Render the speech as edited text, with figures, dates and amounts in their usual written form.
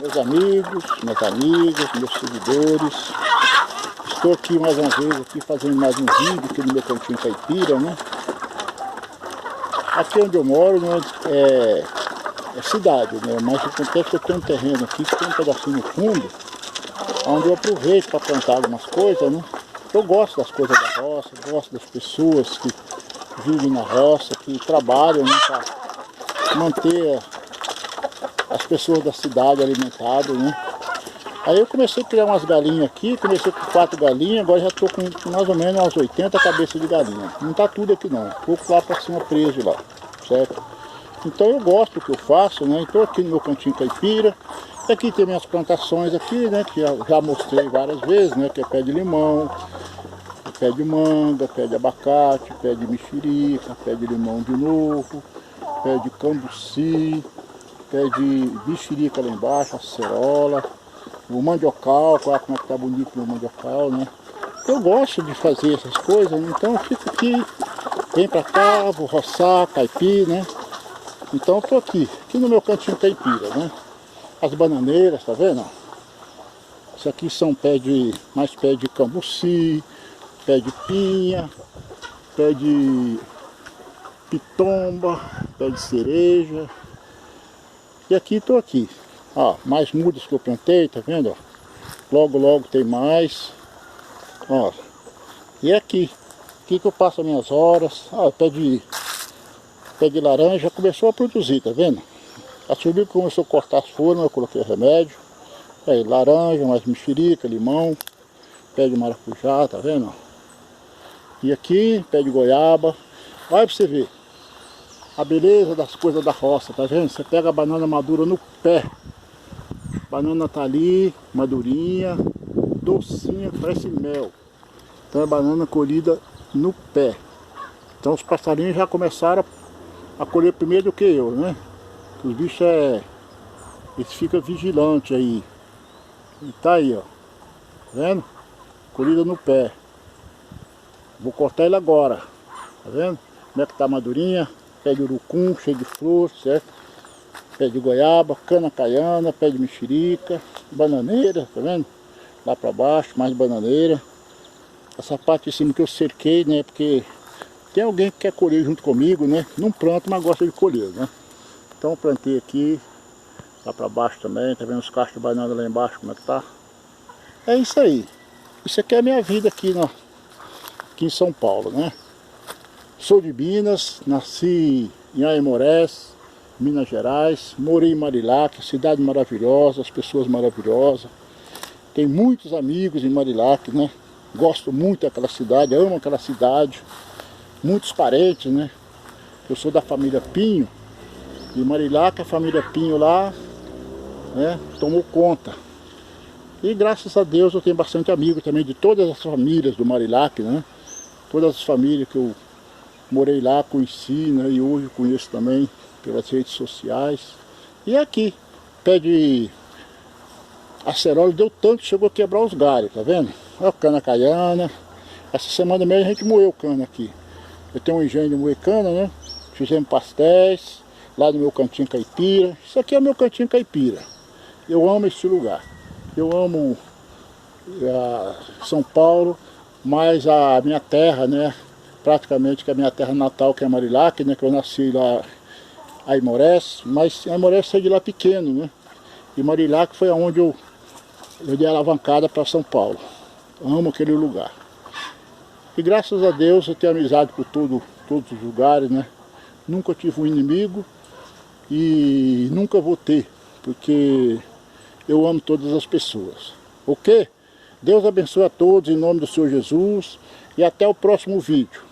Meus amigos, minhas amigas, meus seguidores, estou aqui mais uma vez aqui fazendo mais um vídeo aqui no meu cantinho caipira, né? Aqui onde eu moro, né, é cidade, né? Mas acontece que eu tenho um terreno aqui que tem um pedacinho no fundo, onde eu aproveito para plantar algumas coisas, né? Eu gosto das coisas da roça, gosto das pessoas que vivem na roça, que trabalham, né, para manter as pessoas da cidade alimentadas, né? Aí eu comecei a criar umas galinhas aqui, comecei com 4 galinhas, agora já estou com mais ou menos umas 80 cabeças de galinha. Não está tudo aqui não, pouco lá para cima preso lá, certo? Então eu gosto do que eu faço, né? Estou aqui no meu cantinho caipira. Aqui tem minhas plantações aqui, né? Que já mostrei várias vezes, né? Que é pé de limão, pé de manga, pé de abacate, pé de mexerica, pé de limão de novo, pé de cambuci, pé de mexerica lá embaixo, acerola, o mandiocal, olha como é que tá bonito o meu mandiocal, né? Eu gosto de fazer essas coisas, então eu fico aqui, venho pra cá, vou roçar, caipir, né? Então eu tô aqui no meu cantinho caipira, né? As bananeiras, tá vendo? Isso aqui são mais pé de cambuci, pé de pinha, pé de pitomba, pé de cereja. E aqui estou aqui, ó, mais mudas que eu plantei, tá vendo? Ó? Logo, logo tem mais, ó. E aqui que eu passo as minhas horas, ó, pé de laranja já começou a produzir, tá vendo? A subiu começou a cortar as folhas, eu coloquei remédio. Aí, laranja, mais mexerica, limão, pé de maracujá, tá vendo? E aqui, pé de goiaba. Olha pra você ver a beleza das coisas da roça, tá vendo? Você pega a banana madura no pé. A banana tá ali, madurinha, docinha, parece mel. Então é banana colhida no pé. Então os passarinhos já começaram a colher primeiro do que eu, né? Os bichos eles ficam vigilantes aí. E tá aí, ó. Tá vendo? Colhida no pé. Vou cortar ele agora. Tá vendo? Como é que tá madurinha? Pé de urucum, cheio de flor, certo? Pé de goiaba, cana caiana, pé de mexerica, bananeira, tá vendo? Lá pra baixo, mais bananeira. Essa parte de cima que eu cerquei, né? Porque tem alguém que quer colher junto comigo, né? Não planto, mas gosta de colher, né? Então eu plantei aqui, lá pra baixo também, tá vendo os cachos de banana lá embaixo, como é que tá? É isso aí. Isso aqui é a minha vida aqui, aqui em São Paulo, né? Sou de Minas, nasci em Aimorés, Minas Gerais, morei em Marilac, cidade maravilhosa, as pessoas maravilhosas. Tenho muitos amigos em Marilac, né? Gosto muito daquela cidade, amo aquela cidade. Muitos parentes, né? Eu sou da família Pinho, e Marilac, a família Pinho lá, né, tomou conta. E graças a Deus eu tenho bastante amigos também de todas as famílias do Marilac, né? Todas as famílias que eu morei lá, conheci, né? E hoje conheço também pelas redes sociais. E aqui, pé de acerola deu tanto, chegou a quebrar os galhos, tá vendo? Olha a cana caiana. Essa semana mesmo a gente moeu cana aqui. Eu tenho um engenho de moer cana, né? Fizemos pastéis, lá no meu cantinho caipira. Isso aqui é o meu cantinho caipira. Eu amo esse lugar. Eu amo São Paulo, mas a minha terra, né? Praticamente que é a minha terra natal, que é Marilac, né? Que eu nasci lá em Aimorés, mas Aimorés saí de lá pequeno, né? E Marilac foi aonde eu dei a alavancada para São Paulo. Amo aquele lugar. E graças a Deus eu tenho amizade por todos os lugares, né? Nunca tive um inimigo e nunca vou ter, porque eu amo todas as pessoas. Ok? Deus abençoe a todos em nome do Senhor Jesus e até o próximo vídeo.